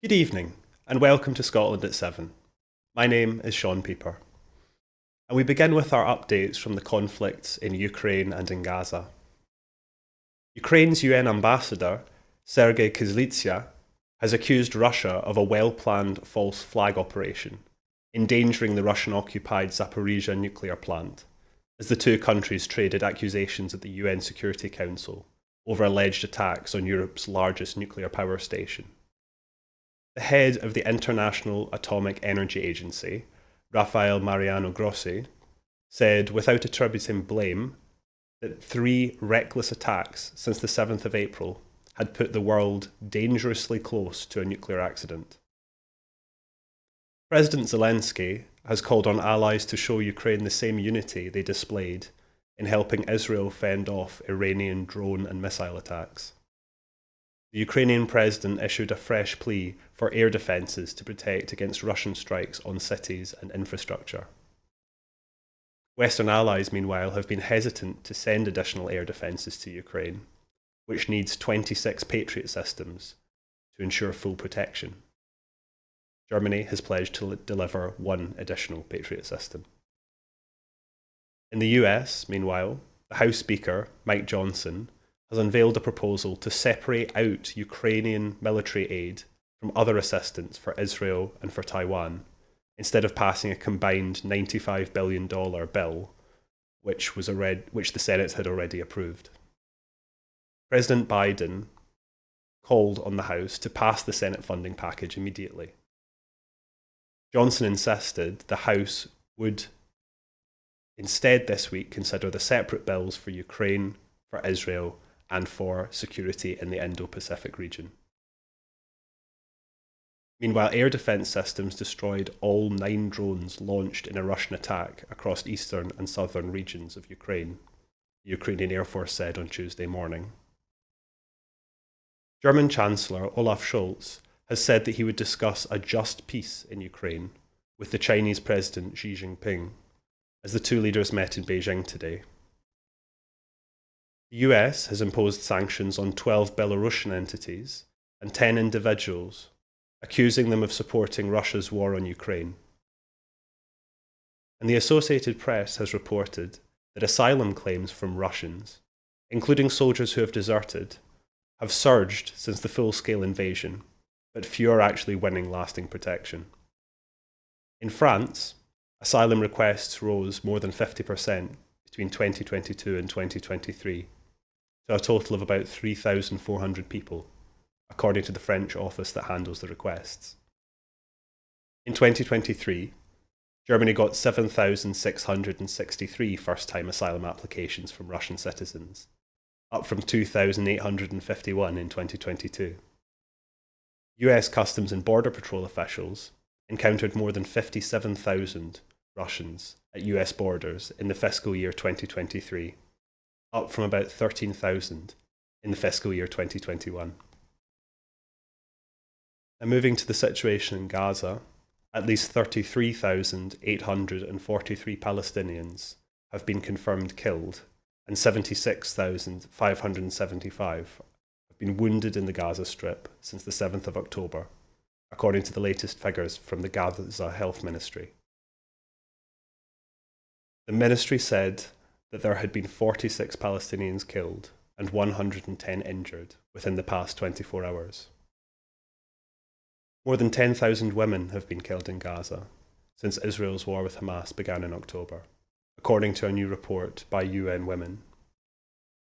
Good evening, and welcome to Scotland at 7. My name is Seán Pieper, and we begin with our updates from the conflicts in Ukraine and in Gaza. Ukraine's UN ambassador, Sergei Kyslytsya, has accused Russia of a well-planned false flag operation, endangering the Russian-occupied Zaporizhzhia nuclear plant, as the two countries traded accusations at the UN Security Council over alleged attacks on Europe's largest nuclear power station. The head of the International Atomic Energy Agency, Rafael Mariano Grossi, said, without attributing blame, that 3 reckless attacks since the 7th of April had put the world dangerously close to a nuclear accident. President Zelensky has called on allies to show Ukraine the same unity they displayed in helping Israel fend off Iranian drone and missile attacks. The Ukrainian president issued a fresh plea for air defences to protect against Russian strikes on cities and infrastructure. Western allies, meanwhile, have been hesitant to send additional air defences to Ukraine, which needs 26 Patriot systems to ensure full protection. Germany has pledged to deliver 1 additional Patriot system. In the US, meanwhile, the House Speaker, Mike Johnson, has unveiled a proposal to separate out Ukrainian military aid from other assistance for Israel and for Taiwan, instead of passing a combined $95 billion bill, which the Senate had already approved. President Biden called on the House to pass the Senate funding package immediately. Johnson insisted the House would instead this week consider the separate bills for Ukraine, for Israel, and for security in the Indo-Pacific region. Meanwhile, air defence systems destroyed all 9 drones launched in a Russian attack across eastern and southern regions of Ukraine, the Ukrainian Air Force said on Tuesday morning. German Chancellor Olaf Scholz has said that he would discuss a just peace in Ukraine with the Chinese President Xi Jinping, as the two leaders met in Beijing today. The US has imposed sanctions on 12 Belarusian entities and 10 individuals, accusing them of supporting Russia's war on Ukraine. And the Associated Press has reported that asylum claims from Russians, including soldiers who have deserted, have surged since the full-scale invasion, but few are actually winning lasting protection. In France, asylum requests rose more than 50% between 2022 and 2023, to a total of about 3,400 people, according to the French office that handles the requests. In 2023, Germany got 7,663 first-time asylum applications from Russian citizens, up from 2,851 in 2022. US Customs and Border Patrol officials encountered more than 57,000 Russians at US borders in the fiscal year 2023, up from about 13,000 in the fiscal year 2021. Now moving to the situation in Gaza, at least 33,843 Palestinians have been confirmed killed, and 76,575 have been wounded in the Gaza Strip since the 7th of October, according to the latest figures from the Gaza Health Ministry. The ministry said that there had been 46 Palestinians killed and 110 injured within the past 24 hours. More than 10,000 women have been killed in Gaza since Israel's war with Hamas began in October, according to a new report by UN Women.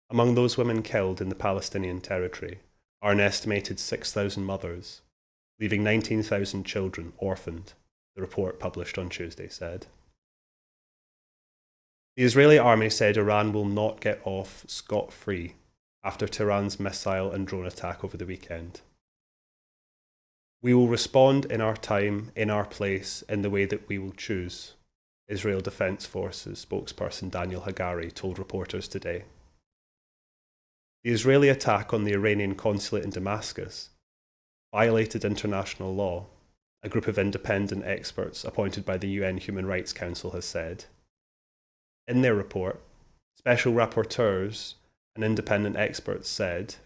Among those women killed in the Palestinian territory are an estimated 6,000 mothers, leaving 19,000 children orphaned, the report published on Tuesday said. The Israeli army said Iran will not get off scot-free after Tehran's missile and drone attack over the weekend. We will respond in our time, in our place, in the way that we will choose, Israel Defense Forces spokesperson Daniel Hagari told reporters today. The Israeli attack on the Iranian consulate in Damascus violated international law, a group of independent experts appointed by the UN Human Rights Council has said. In their report, special rapporteurs and independent experts said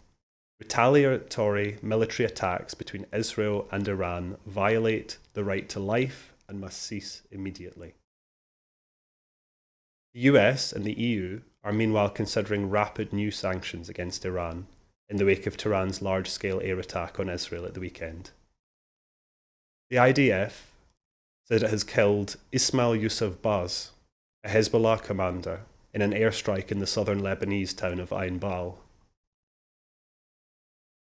Retaliatory military attacks between Israel and Iran violate the right to life and must cease immediately. The US and the EU are meanwhile considering rapid new sanctions against Iran in the wake of Tehran's large-scale air attack on Israel at the weekend. The IDF said it has killed Ismail Yusuf Baz, a Hezbollah commander, in an airstrike in the southern Lebanese town of Ain Bal.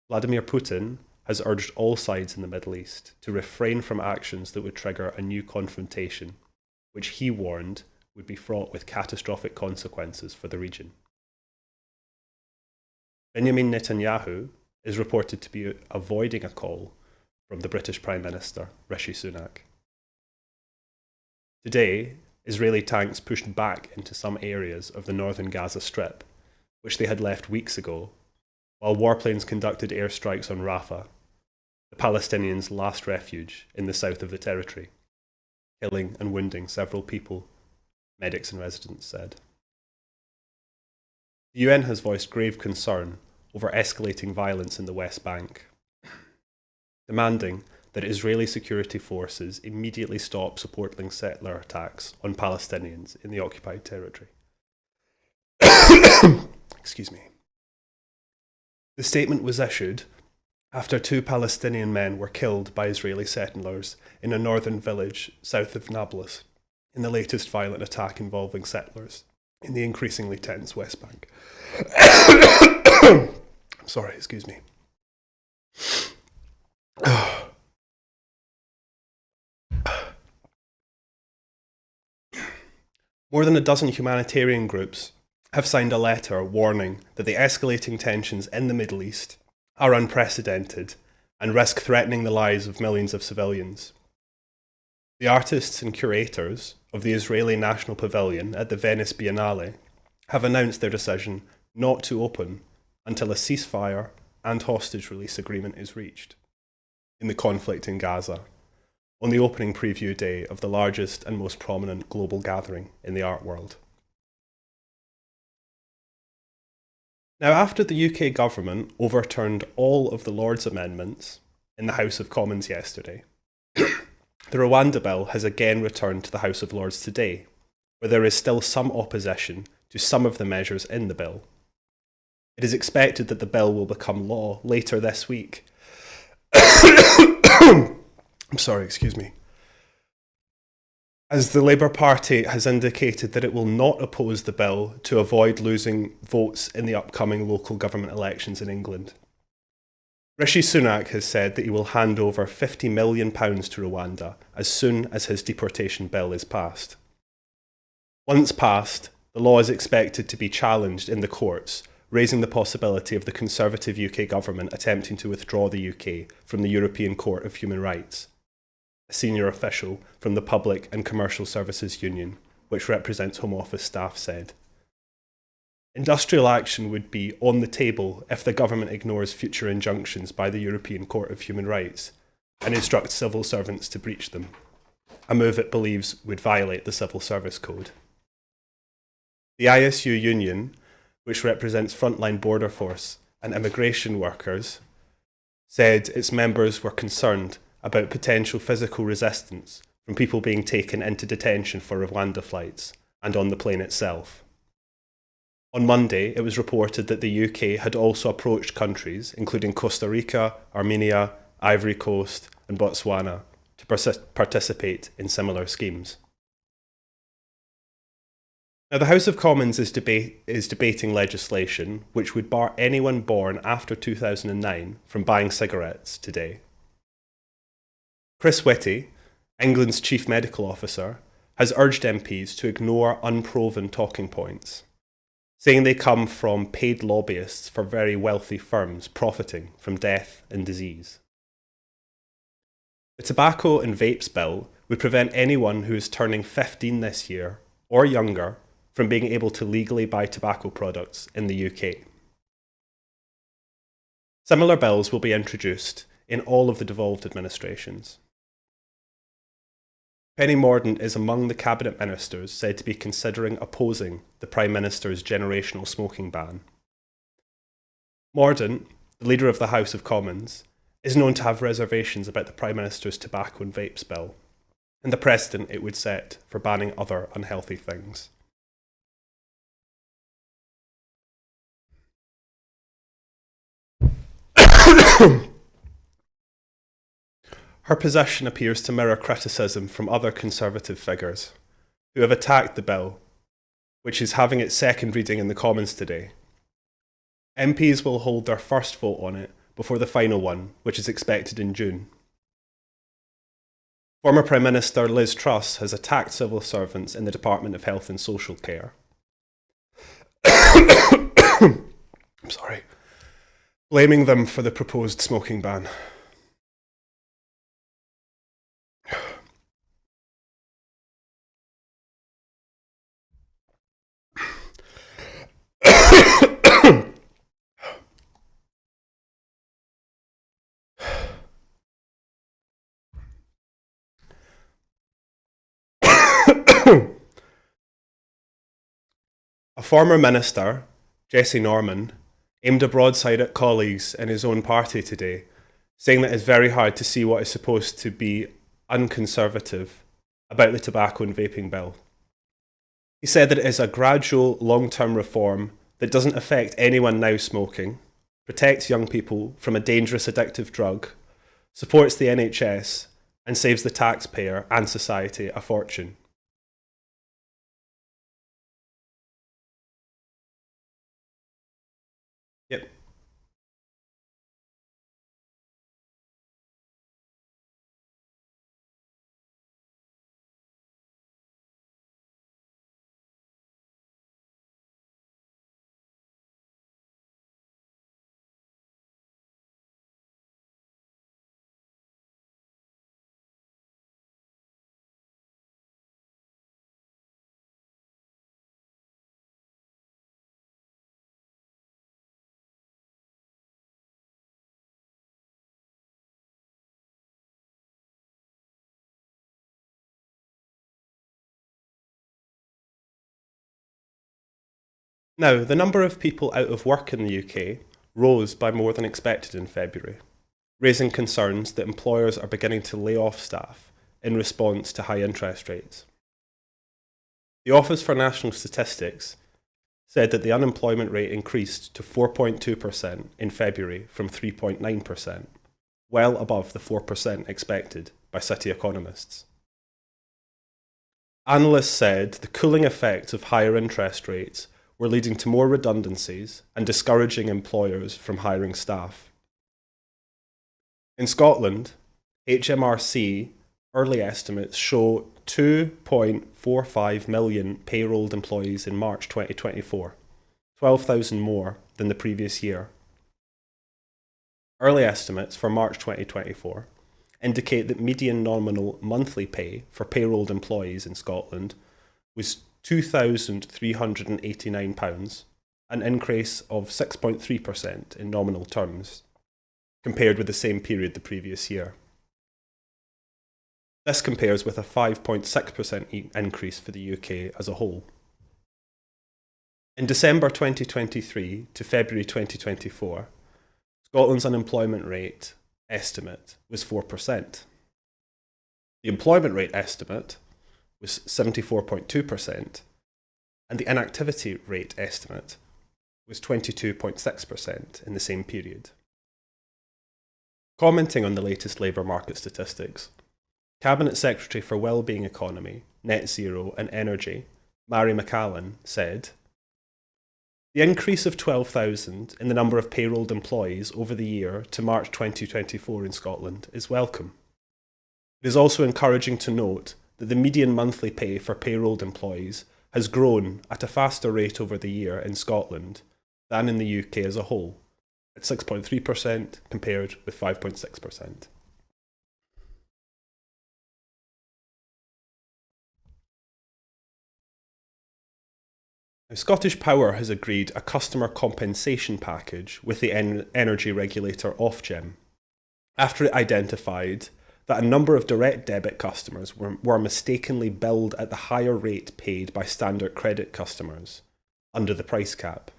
Vladimir Putin has urged all sides in the Middle East to refrain from actions that would trigger a new confrontation, which he warned would be fraught with catastrophic consequences for the region. Benjamin Netanyahu is reported to be avoiding a call from the British Prime Minister, Rishi Sunak. Today, Israeli tanks pushed back into some areas of the northern Gaza Strip, which they had left weeks ago, while warplanes conducted airstrikes on Rafah, the Palestinians' last refuge in the south of the territory, killing and wounding several people, medics and residents said. The UN has voiced grave concern over escalating violence in the West Bank, demanding that Israeli security forces immediately stop supporting settler attacks on Palestinians in the occupied territory. Excuse me. The statement was issued after 2 Palestinian men were killed by Israeli settlers in a northern village south of Nablus in the latest violent attack involving settlers in the increasingly tense West Bank. I'm sorry, excuse me. More than a dozen humanitarian groups have signed a letter warning that the escalating tensions in the Middle East are unprecedented and risk threatening the lives of millions of civilians. The artists and curators of the Israeli National Pavilion at the Venice Biennale have announced their decision not to open until a ceasefire and hostage release agreement is reached in the conflict in Gaza, on the opening preview day of the largest and most prominent global gathering in the art world. Now, after the UK government overturned all of the Lord's amendments in the House of Commons yesterday, the Rwanda bill has again returned to the House of Lords today, where there is still some opposition to some of the measures in the bill. It is expected that the bill will become law later this week. I'm sorry, excuse me. As the Labour Party has indicated that it will not oppose the bill to avoid losing votes in the upcoming local government elections in England. Rishi Sunak has said that he will hand over £50 million to Rwanda as soon as his deportation bill is passed. Once passed, the law is expected to be challenged in the courts, raising the possibility of the Conservative UK government attempting to withdraw the UK from the European Court of Human Rights. A senior official from the Public and Commercial Services Union, which represents Home Office staff, said. Industrial action would be on the table if the government ignores future injunctions by the European Court of Human Rights and instructs civil servants to breach them, a move it believes would violate the Civil Service Code. The ISU union, which represents frontline border force and immigration workers, said its members were concerned about potential physical resistance from people being taken into detention for Rwanda flights and on the plane itself. On Monday, it was reported that the UK had also approached countries, including Costa Rica, Armenia, Ivory Coast, and Botswana, to participate in similar schemes. Now, the House of Commons is debating legislation which would bar anyone born after 2009 from buying cigarettes today. Chris Whitty, England's Chief Medical Officer, has urged MPs to ignore unproven talking points, saying they come from paid lobbyists for very wealthy firms profiting from death and disease. The Tobacco and Vapes Bill would prevent anyone who is turning 15 this year or younger from being able to legally buy tobacco products in the UK. Similar bills will be introduced in all of the devolved administrations. Penny Mordaunt is among the cabinet ministers said to be considering opposing the Prime Minister's generational smoking ban. Mordaunt, the leader of the House of Commons, is known to have reservations about the Prime Minister's tobacco and vapes bill, and the precedent it would set for banning other unhealthy things. Her position appears to mirror criticism from other Conservative figures who have attacked the bill, which is having its second reading in the Commons today. MPs will hold their first vote on it before the final one, which is expected in June. Former Prime Minister Liz Truss has attacked civil servants in the Department of Health and Social Care. I'm sorry. Blaming them for the proposed smoking ban. A former minister, Jesse Norman, aimed a broadside at colleagues in his own party today, saying that it's very hard to see what is supposed to be unconservative about the tobacco and vaping bill. He said that it is a gradual, long-term reform that doesn't affect anyone now smoking, protects young people from a dangerous addictive drug, supports the NHS, and saves the taxpayer and society a fortune. Yep. Now, the number of people out of work in the UK rose by more than expected in February, raising concerns that employers are beginning to lay off staff in response to high interest rates. The Office for National Statistics said that the unemployment rate increased to 4.2% in February from 3.9%, well above the 4% expected by City economists. Analysts said the cooling effects of higher interest rates were leading to more redundancies and discouraging employers from hiring staff. In Scotland, HMRC early estimates show 2.45 million payrolled employees in March 2024, 12,000 more than the previous year. Early estimates for March 2024 indicate that median nominal monthly pay for payrolled employees in Scotland was £2,389, an increase of 6.3% in nominal terms, compared with the same period the previous year. This compares with a 5.6% increase for the UK as a whole. In December 2023 to February 2024, Scotland's unemployment rate estimate was 4%. The employment rate estimate was 74.2%, and the inactivity rate estimate was 22.6% in the same period. Commenting on the latest labour market statistics, Cabinet Secretary for Wellbeing Economy, Net Zero and Energy, Mary McAllen, said, "The increase of 12,000 in the number of payrolled employees over the year to March 2024 in Scotland is welcome. It is also encouraging to note that the median monthly pay for payrolled employees has grown at a faster rate over the year in Scotland than in the UK as a whole, at 6.3% compared with 5.6%. Now, Scottish Power has agreed a customer compensation package with the energy regulator Ofgem, after it identified that a number of direct debit customers were mistakenly billed at the higher rate paid by standard credit customers under the price cap.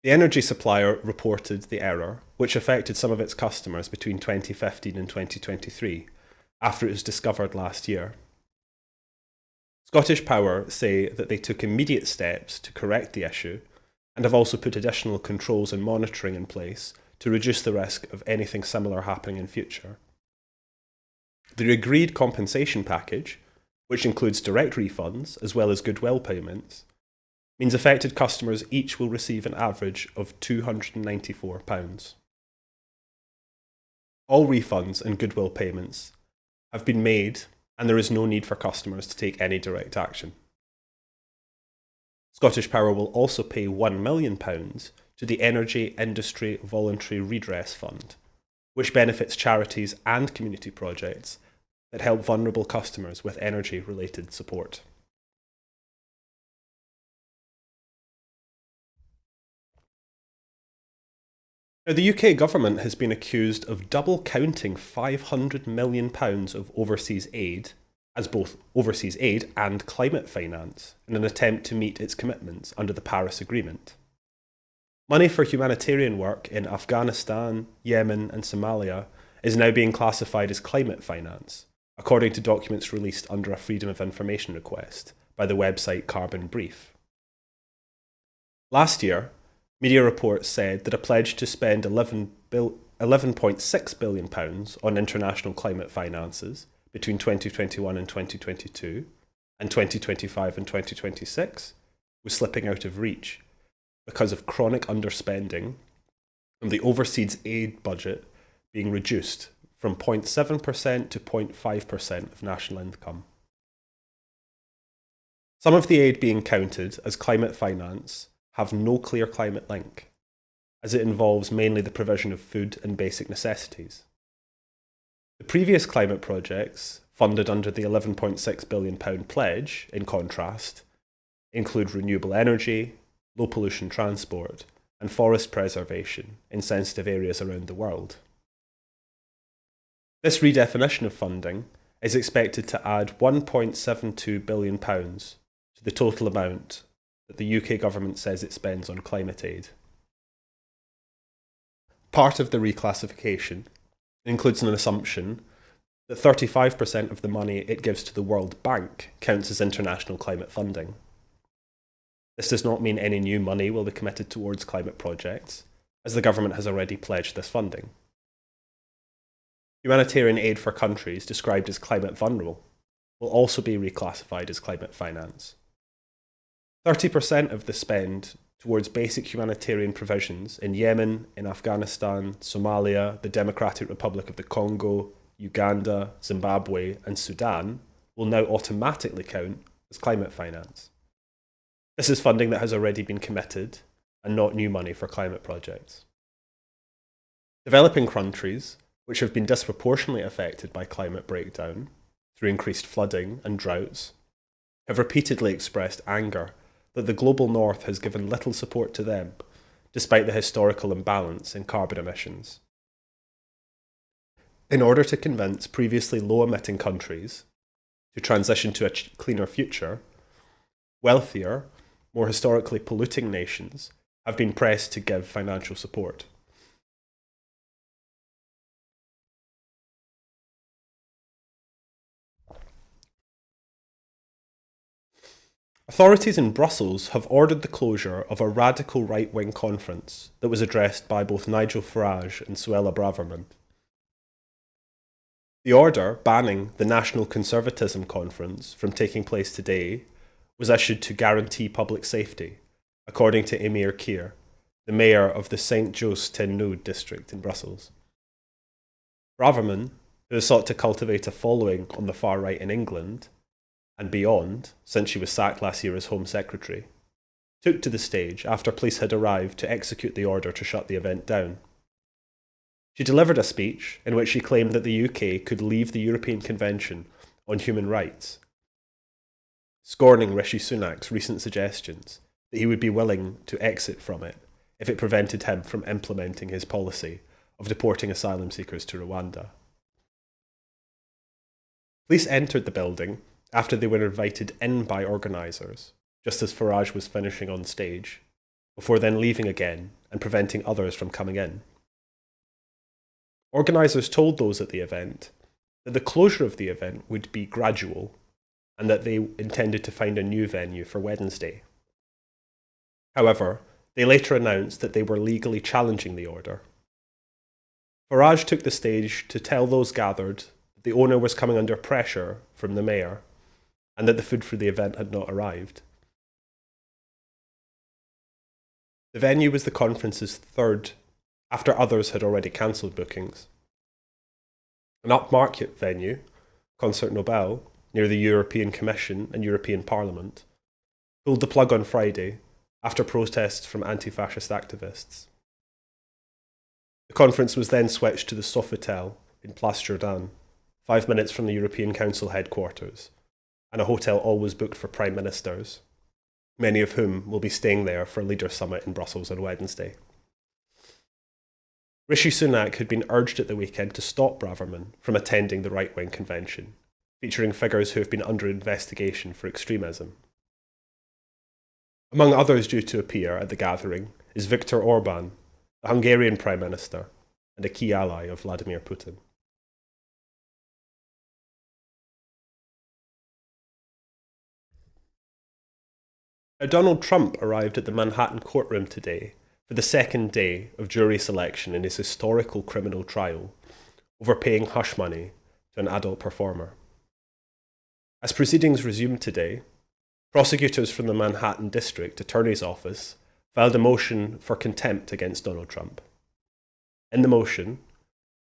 The energy supplier reported the error, which affected some of its customers between 2015 and 2023, after it was discovered last year. Scottish Power say that they took immediate steps to correct the issue and have also put additional controls and monitoring in place to reduce the risk of anything similar happening in future. The agreed compensation package, which includes direct refunds as well as goodwill payments, means affected customers each will receive an average of £294. All refunds and goodwill payments have been made, and there is no need for customers to take any direct action. Scottish Power will also pay £1 million to the Energy Industry Voluntary Redress Fund, which benefits charities and community projects that help vulnerable customers with energy-related support. Now, the UK government has been accused of double counting £500 million of overseas aid as both overseas aid and climate finance in an attempt to meet its commitments under the Paris Agreement. Money for humanitarian work in Afghanistan, Yemen, and Somalia is now being classified as climate finance, according to documents released under a Freedom of Information request by the website Carbon Brief. Last year, media reports said that a pledge to spend £11.6 billion on international climate finances between 2021 and 2022, and 2025 and 2026, was slipping out of reach because of chronic underspending and the overseas aid budget being reduced from 0.7% to 0.5% of national income. Some of the aid being counted as climate finance have no clear climate link, as it involves mainly the provision of food and basic necessities. The previous climate projects, funded under the £11.6 billion pledge, in contrast, include renewable energy, low pollution transport, and forest preservation in sensitive areas around the world. This redefinition of funding is expected to add £1.72 billion to the total amount that the UK government says it spends on climate aid. Part of the reclassification includes an assumption that 35% of the money it gives to the World Bank counts as international climate funding. This does not mean any new money will be committed towards climate projects, as the government has already pledged this funding. Humanitarian aid for countries described as climate vulnerable will also be reclassified as climate finance. 30% of the spend towards basic humanitarian provisions in Yemen, in Afghanistan, Somalia, the Democratic Republic of the Congo, Uganda, Zimbabwe, and Sudan will now automatically count as climate finance. This is funding that has already been committed and not new money for climate projects. Developing countries, which have been disproportionately affected by climate breakdown through increased flooding and droughts, have repeatedly expressed anger that the global north has given little support to them, despite the historical imbalance in carbon emissions. In order to convince previously low-emitting countries to transition to a cleaner future, wealthier, more historically polluting nations have been pressed to give financial support. Authorities in Brussels have ordered the closure of a radical right-wing conference that was addressed by both Nigel Farage and Suella Braverman. The order banning the National Conservatism Conference from taking place today was issued to guarantee public safety, according to Emir Keir, the mayor of the Saint-Just-ten-Noode district in Brussels. Braverman, who has sought to cultivate a following on the far right in England and beyond since she was sacked last year as Home Secretary, took to the stage after police had arrived to execute the order to shut the event down. She delivered a speech in which she claimed that the UK could leave the European Convention on Human Rights, scorning Rishi Sunak's recent suggestions that he would be willing to exit from it if it prevented him from implementing his policy of deporting asylum seekers to Rwanda. Police entered the building after they were invited in by organisers, just as Farage was finishing on stage, before then leaving again and preventing others from coming in. Organisers told those at the event that the closure of the event would be gradual and that they intended to find a new venue for Wednesday. However, they later announced that they were legally challenging the order. Farage took the stage to tell those gathered that the owner was coming under pressure from the mayor and that the food for the event had not arrived. The venue was the conference's third, after others had already cancelled bookings. An upmarket venue, Concert Nobel, near the European Commission and European Parliament, pulled the plug on Friday after protests from anti-fascist activists. The conference was then switched to the Sofitel in Place Jourdan, 5 minutes from the European Council headquarters, and a hotel always booked for prime ministers, many of whom will be staying there for a leader summit in Brussels on Wednesday. Rishi Sunak had been urged at the weekend to stop Braverman from attending the right-wing convention, featuring figures who have been under investigation for extremism. Among others due to appear at the gathering is Viktor Orban, the Hungarian Prime Minister and a key ally of Vladimir Putin. Now, Donald Trump arrived at the Manhattan courtroom today for the second day of jury selection in his historical criminal trial over paying hush money to an adult performer. As proceedings resumed today, prosecutors from the Manhattan District Attorney's Office filed a motion for contempt against Donald Trump. In the motion,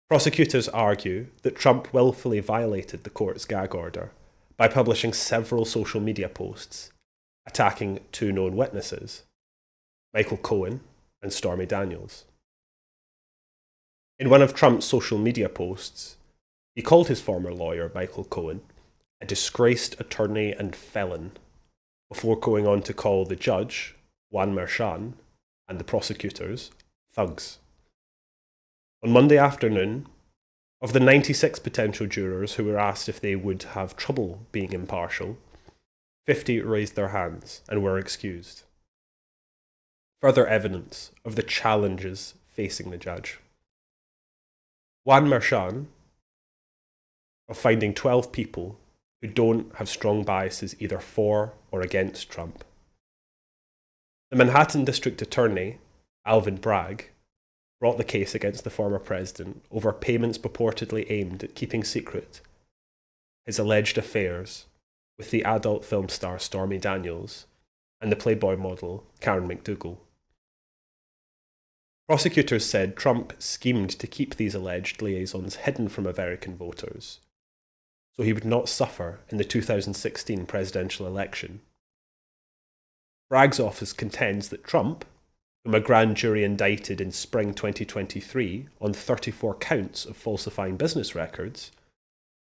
prosecutors argue that Trump willfully violated the court's gag order by publishing several social media posts attacking two known witnesses, Michael Cohen and Stormy Daniels. In one of Trump's social media posts, he called his former lawyer, Michael Cohen, a disgraced attorney and felon, before going on to call the judge, Juan Merchan, and the prosecutors, thugs. On Monday afternoon, of the 96 potential jurors who were asked if they would have trouble being impartial, 50 raised their hands and were excused. Further evidence of the challenges facing the judge. Juan Merchan, of finding 12 people who don't have strong biases either for or against Trump. The Manhattan District Attorney, Alvin Bragg, brought the case against the former president over payments purportedly aimed at keeping secret his alleged affairs with the adult film star Stormy Daniels and the Playboy model Karen McDougal. Prosecutors said Trump schemed to keep these alleged liaisons hidden from American voters, so he would not suffer in the 2016 presidential election. Bragg's office contends that Trump, whom a grand jury indicted in spring 2023 on 34 counts of falsifying business records,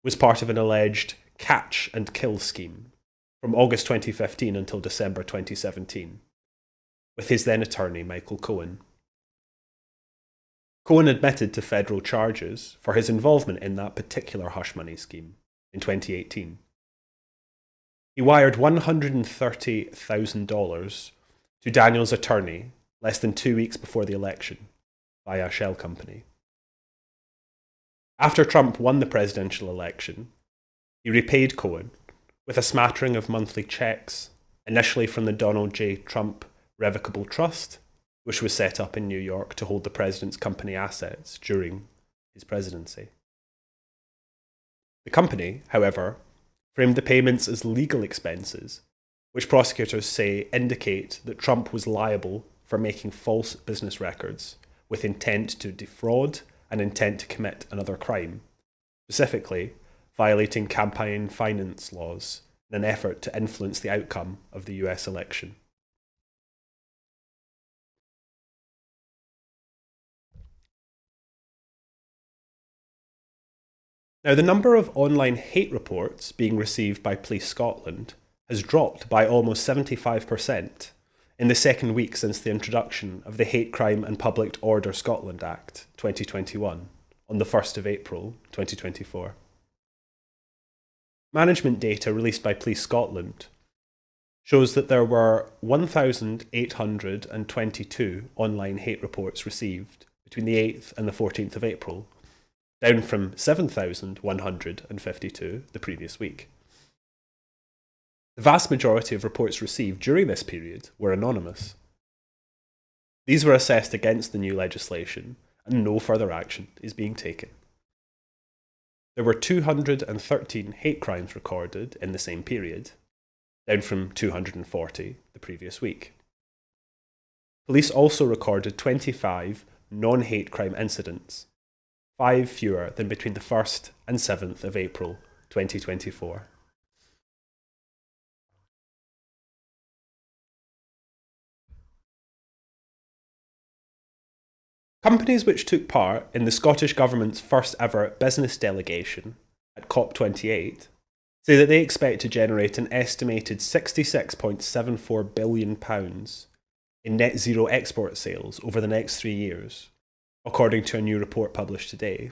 was part of an alleged catch and kill scheme from August 2015 until December 2017, with his then attorney Michael Cohen. Cohen admitted to federal charges for his involvement in that particular hush money scheme in 2018. He wired $130,000 to Daniels' attorney less than 2 weeks before the election via a shell company. After Trump won the presidential election, he repaid Cohen with a smattering of monthly checks, initially from the Donald J. Trump Revocable Trust, which was set up in New York to hold the president's company assets during his presidency. The company, however, framed the payments as legal expenses, which prosecutors say indicate that Trump was liable for making false business records with intent to defraud and intent to commit another crime, specifically violating campaign finance laws in an effort to influence the outcome of the US election. Now, the number of online hate reports being received by Police Scotland has dropped by almost 75% in the second week since the introduction of the Hate Crime and Public Order Scotland Act 2021 on the 1st of April 2024. Management data released by Police Scotland shows that there were 1,822 online hate reports received between the 8th and the 14th of April, down from 7,152 the previous week. The vast majority of reports received during this period were anonymous. These were assessed against the new legislation, and no further action is being taken. There were 213 hate crimes recorded in the same period, down from 240 the previous week. Police also recorded 25 non-hate crime incidents, 5 fewer than between the 1st and 7th of April 2024. Companies which took part in the Scottish Government's first ever business delegation at COP28 say that they expect to generate an estimated £66.74 billion in net zero export sales over the next 3 years, according to a new report published today.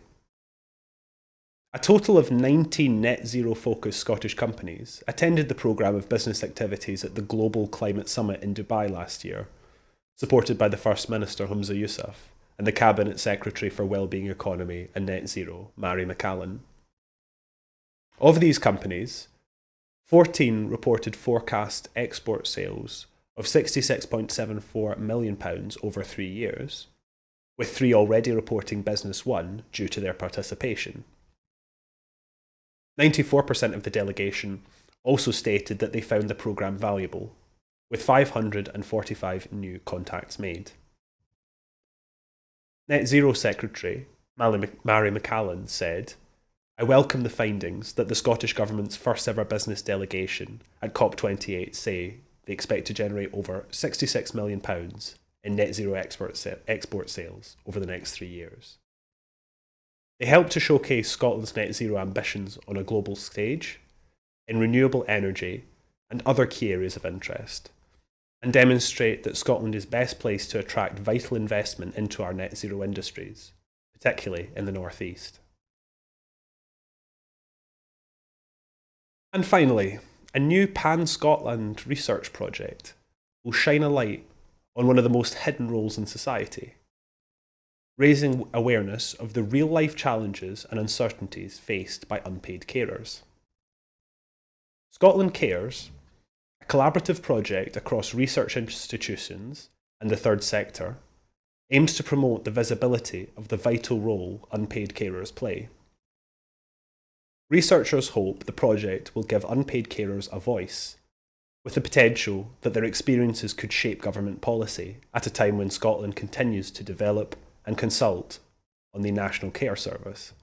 A total of 19 net zero focused Scottish companies attended the programme of business activities at the Global Climate Summit in Dubai last year, supported by the First Minister Humza Yousaf and the Cabinet Secretary for Wellbeing Economy and Net Zero, Mary McCallan. Of these companies, 14 reported forecast export sales of £66.74 million over 3 years, with 3 already reporting business won due to their participation. 94% of the delegation also stated that they found the programme valuable, with 545 new contacts made. Net Zero Secretary Mary McCallan said, "I welcome the findings that the Scottish Government's first ever business delegation at COP28 say they expect to generate over £66 million in net zero export sales over the next 3 years. They help to showcase Scotland's net zero ambitions on a global stage, in renewable energy and other key areas of interest, and demonstrate that Scotland is best placed to attract vital investment into our net zero industries, particularly in the North East." And finally, a new Pan-Scotland research project will shine a light on one of the most hidden roles in society, raising awareness of the real-life challenges and uncertainties faced by unpaid carers. Scotland Cares, a collaborative project across research institutions and the third sector, aims to promote the visibility of the vital role unpaid carers play. Researchers hope the project will give unpaid carers a voice, with the potential that their experiences could shape government policy at a time when Scotland continues to develop and consult on the National Care Service.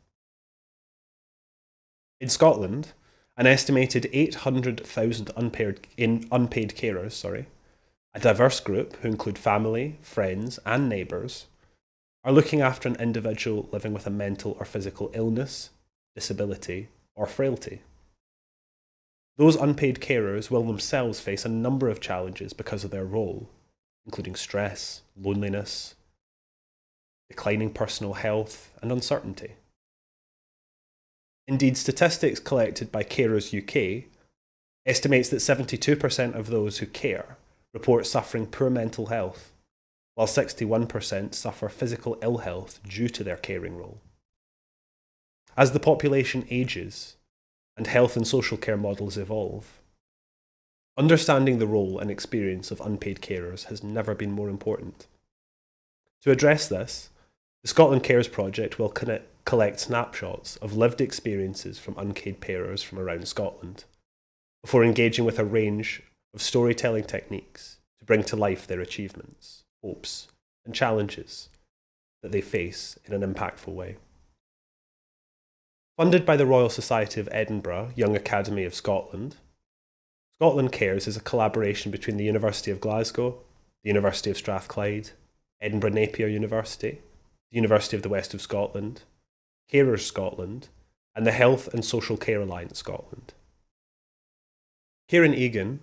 In Scotland, an estimated 800,000 unpaid carers, a diverse group who include family, friends and neighbours, are looking after an individual living with a mental or physical illness, disability or frailty. Those unpaid carers will themselves face a number of challenges because of their role, including stress, loneliness, declining personal health and uncertainty. Indeed, statistics collected by Carers UK estimates that 72% of those who care report suffering poor mental health, while 61% suffer physical ill health due to their caring role. As the population ages and health and social care models evolve, understanding the role and experience of unpaid carers has never been more important. To address this, the Scotland Cares project will collect snapshots of lived experiences from unpaid carers from around Scotland, before engaging with a range of storytelling techniques to bring to life their achievements, hopes, and challenges that they face in an impactful way. Funded by the Royal Society of Edinburgh Young Academy of Scotland, Scotland Cares is a collaboration between the University of Glasgow, the University of Strathclyde, Edinburgh Napier University, the University of the West of Scotland, Carers Scotland, and the Health and Social Care Alliance Scotland. Kieran Egan,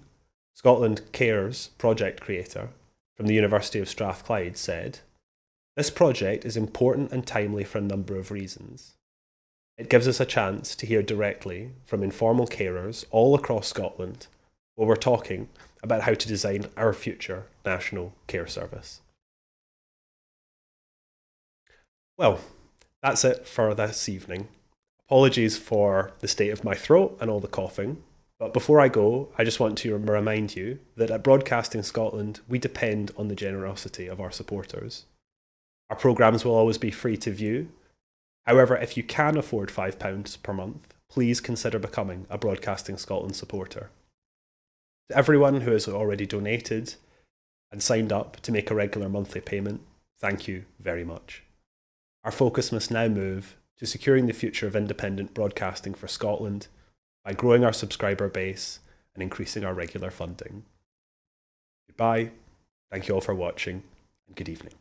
Scotland Cares project creator from the University of Strathclyde, said, "This project is important and timely for a number of reasons. It gives us a chance to hear directly from informal carers all across Scotland while we're talking about how to design our future national care service. Well, that's it for this evening. Apologies for the state of my throat and all the coughing. But before I go, I just want to remind you that at Broadcasting Scotland, we depend on the generosity of our supporters. Our programmes will always be free to view. However, if you can afford £5 per month, please consider becoming a Broadcasting Scotland supporter. To everyone who has already donated and signed up to make a regular monthly payment, thank you very much. Our focus must now move to securing the future of independent broadcasting for Scotland by growing our subscriber base and increasing our regular funding. Goodbye, thank you all for watching, and good evening.